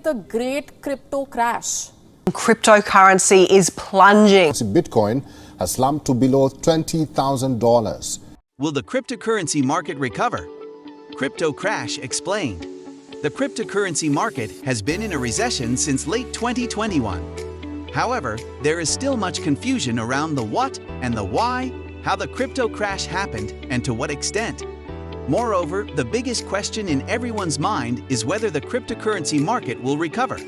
the great crypto crash. Cryptocurrency is plunging. Bitcoin has slumped to below $20,000. Will the cryptocurrency market recover? Crypto crash explained. The cryptocurrency market has been in a recession since late 2021. However, there is still much confusion around the what and the why, how the crypto crash happened, and to what extent. Moreover, the biggest question in everyone's mind is whether the cryptocurrency market will recover.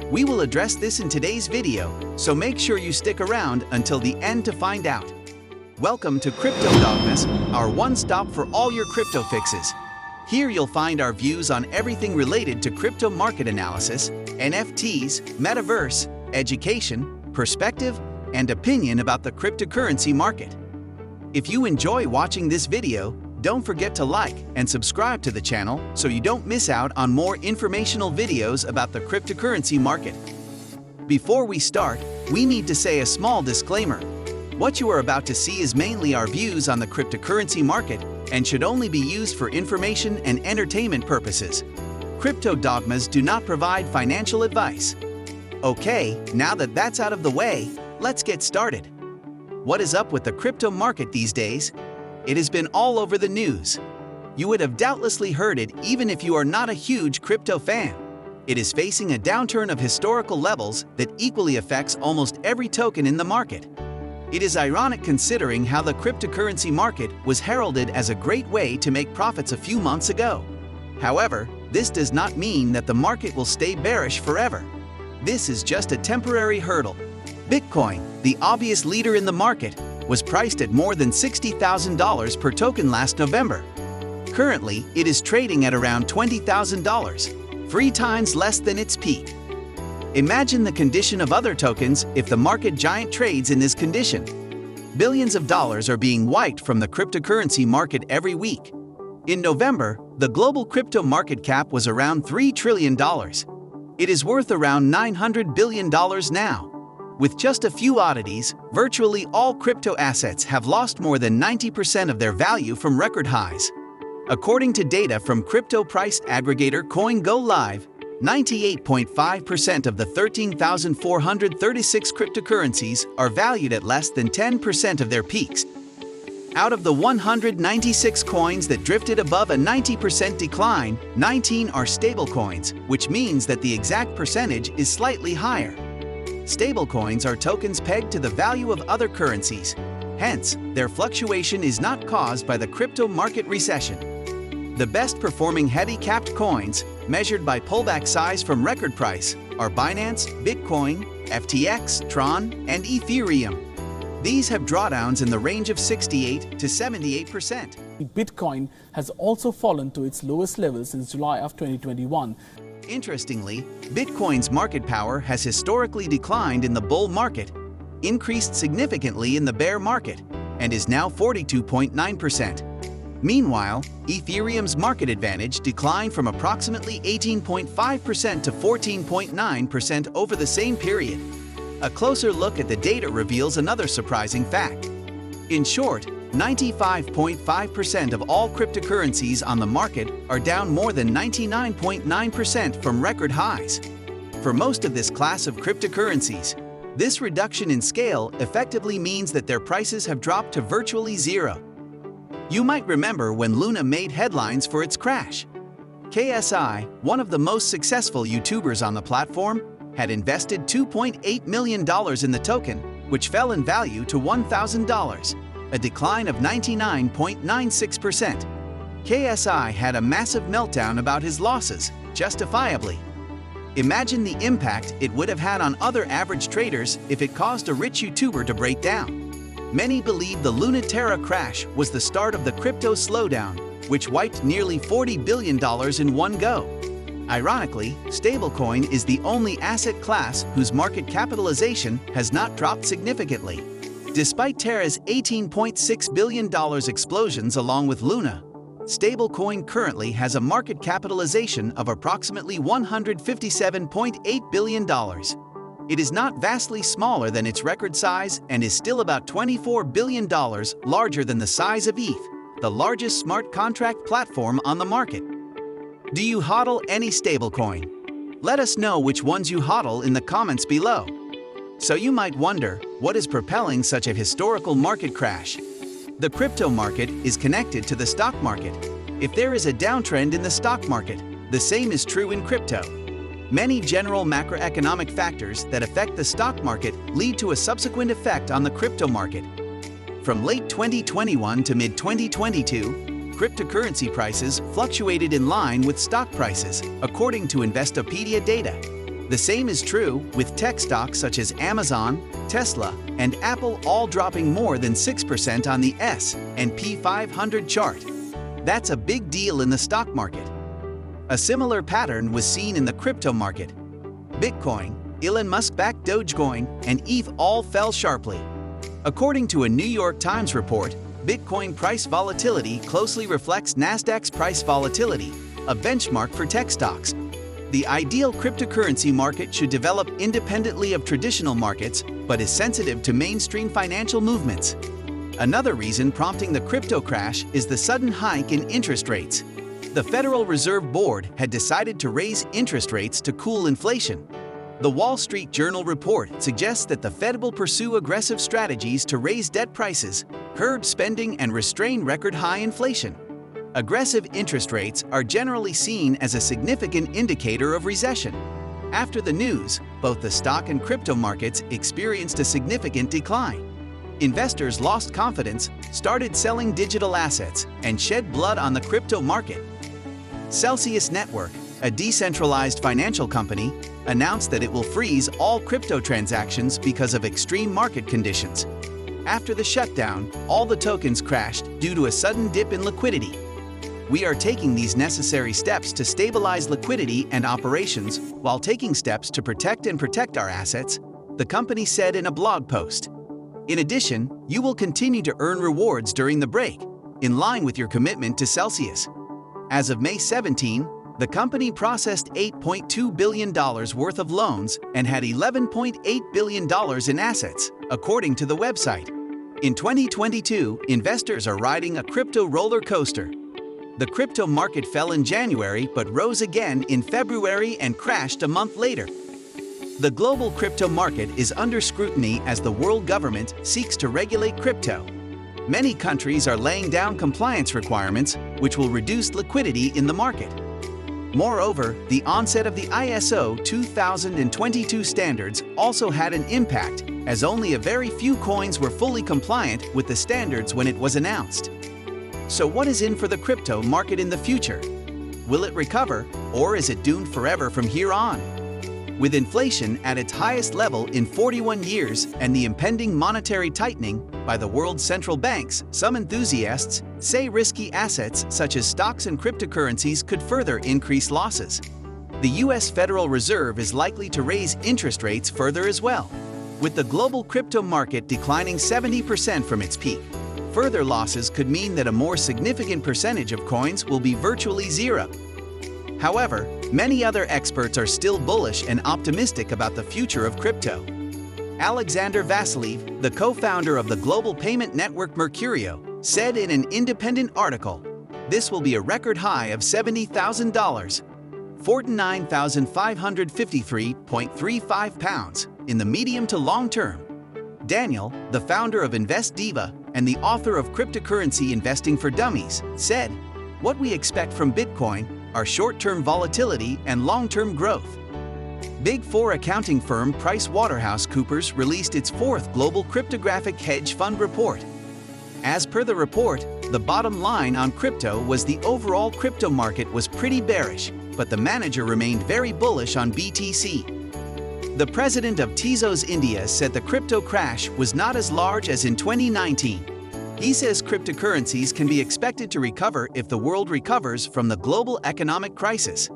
We will address this in today's video, so make sure you stick around until the end to find out. Welcome to Crypto Dogmas, our one-stop for all your crypto fixes. Here you'll find our views on everything related to crypto market analysis, NFTs, metaverse, education, perspective, and opinion about the cryptocurrency market. If you enjoy watching this video, don't forget to like and subscribe to the channel so you don't miss out on more informational videos about the cryptocurrency market. Before we start, we need to say a small disclaimer. What you are about to see is mainly our views on the cryptocurrency market and should only be used for information and entertainment purposes. Crypto Dogmas do not provide financial advice. Okay, now that that's out of the way, let's get started. What is up with the crypto market these days? It has been all over the news. You would have doubtlessly heard it even if you are not a huge crypto fan. It is facing a downturn of historical levels that equally affects almost every token in the market. It is ironic considering how the cryptocurrency market was heralded as a great way to make profits a few months ago. However, this does not mean that the market will stay bearish forever. This is just a temporary hurdle. Bitcoin, the obvious leader in the market, was priced at more than $60,000 per token last November. Currently, it is trading at around $20,000, 3 times less than its peak. Imagine the condition of other tokens if the market giant trades in this condition. Billions of dollars are being wiped from the cryptocurrency market every week. In November, the global crypto market cap was around $3 trillion. It is worth around $900 billion now. With just a few oddities, virtually all crypto assets have lost more than 90% of their value from record highs. According to data from crypto price aggregator CoinGoLive, 98.5% of the 13,436 cryptocurrencies are valued at less than 10% of their peaks. Out of the 196 coins that drifted above a 90% decline, 19 are stablecoins, which means that the exact percentage is slightly higher. Stablecoins are tokens pegged to the value of other currencies. Hence, their fluctuation is not caused by the crypto market recession. The best performing heavy capped coins, measured by pullback size from record price, are Binance, Bitcoin, FTX, Tron, and Ethereum. These have drawdowns in the range of 68 to 78%. Bitcoin has also fallen to its lowest level since July of 2021. Interestingly, Bitcoin's market power has historically declined in the bull market, increased significantly in the bear market, and is now 42.9%. Meanwhile, Ethereum's market advantage declined from approximately 18.5% to 14.9% over the same period. A closer look at the data reveals another surprising fact. In short, 95.5% of all cryptocurrencies on the market are down more than 99.9% from record highs. For most of this class of cryptocurrencies, this reduction in scale effectively means that their prices have dropped to virtually zero. You might remember when Luna made headlines for its crash. KSI, one of the most successful YouTubers on the platform, had invested $2.8 million in the token, which fell in value to $1,000. A decline of 99.96%. KSI had a massive meltdown about his losses, justifiably. Imagine the impact it would have had on other average traders if it caused a rich YouTuber to break down. Many believe the Lunaterra crash was the start of the crypto slowdown, which wiped nearly $40 billion in one go. Ironically, stablecoin is the only asset class whose market capitalization has not dropped significantly. Despite Terra's $18.6 billion explosions along with Luna, stablecoin currently has a market capitalization of approximately $157.8 billion. It is not vastly smaller than its record size and is still about $24 billion larger than the size of ETH, the largest smart contract platform on the market. Do you hodl any stablecoin? Let us know which ones you hodl in the comments below. So you might wonder, what is propelling such a historical market crash? The crypto market is connected to the stock market. If there is a downtrend in the stock market, the same is true in crypto. Many general macroeconomic factors that affect the stock market lead to a subsequent effect on the crypto market. From late 2021 to mid-2022, cryptocurrency prices fluctuated in line with stock prices, according to Investopedia data. The same is true with tech stocks such as Amazon, Tesla, and Apple, all dropping more than 6% on the S&P 500 chart. That's a big deal in the stock market. A similar pattern was seen in the crypto market. Bitcoin, Elon Musk-backed Dogecoin, and ETH all fell sharply. According to a New York Times report, Bitcoin price volatility closely reflects Nasdaq's price volatility, a benchmark for tech stocks. The ideal cryptocurrency market should develop independently of traditional markets, but is sensitive to mainstream financial movements. Another reason prompting the crypto crash is the sudden hike in interest rates. The Federal Reserve Board had decided to raise interest rates to cool inflation. The Wall Street Journal report suggests that the Fed will pursue aggressive strategies to raise debt prices, curb spending, and restrain record-high inflation. Aggressive interest rates are generally seen as a significant indicator of recession. After the news, both the stock and crypto markets experienced a significant decline. Investors lost confidence, started selling digital assets, and shed blood on the crypto market. Celsius Network, a decentralized financial company, announced that it will freeze all crypto transactions because of extreme market conditions. After the shutdown, all the tokens crashed due to a sudden dip in liquidity. We are taking these necessary steps to stabilize liquidity and operations while taking steps to protect our assets, the company said in a blog post. In addition, you will continue to earn rewards during the break, in line with your commitment to Celsius. As of May 17, the company processed $8.2 billion worth of loans and had $11.8 billion in assets, according to the website. In 2022, investors are riding a crypto roller coaster. The crypto market fell in January but rose again in February and crashed a month later. The global crypto market is under scrutiny as the world government seeks to regulate crypto. Many countries are laying down compliance requirements, which will reduce liquidity in the market. Moreover, the onset of the ISO 2022 standards also had an impact, as only a very few coins were fully compliant with the standards when it was announced. So what is in for the crypto market in the future? Will it recover, or is it doomed forever from here on? With inflation at its highest level in 41 years and the impending monetary tightening by the world's central banks, some enthusiasts say risky assets such as stocks and cryptocurrencies could further increase losses. The U.S. Federal Reserve is likely to raise interest rates further as well, with the global crypto market declining 70% from its peak. Further losses could mean that a more significant percentage of coins will be virtually zero. However, many other experts are still bullish and optimistic about the future of crypto. Alexander Vasiliev, the co-founder of the global payment network Mercurio, said in an independent article, "This will be a record high of $70,000, £49,553.35 in the medium to long term." Daniel, the founder of InvestDiva and the author of Cryptocurrency Investing for Dummies, said, "What we expect from Bitcoin are short-term volatility and long-term growth." Big Four accounting firm PricewaterhouseCoopers released its fourth global cryptographic hedge fund report. As per the report, the bottom line on crypto was the overall crypto market was pretty bearish, but the manager remained very bullish on BTC. The president of Tezos India said the crypto crash was not as large as in 2019. He says cryptocurrencies can be expected to recover if the world recovers from the global economic crisis.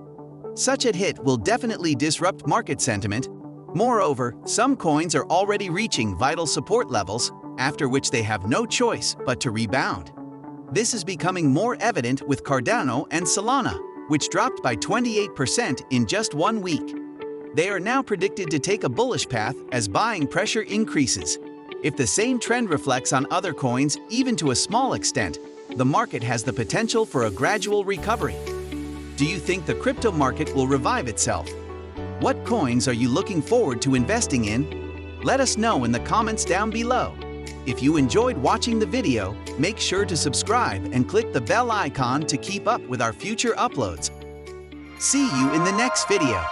Such a hit will definitely disrupt market sentiment. Moreover, some coins are already reaching vital support levels, after which they have no choice but to rebound. This is becoming more evident with Cardano and Solana, which dropped by 28% in just 1 week. They are now predicted to take a bullish path as buying pressure increases. If the same trend reflects on other coins, even to a small extent, the market has the potential for a gradual recovery. Do you think the crypto market will revive itself? What coins are you looking forward to investing in? Let us know in the comments down below. If you enjoyed watching the video, make sure to subscribe and click the bell icon to keep up with our future uploads. See you in the next video.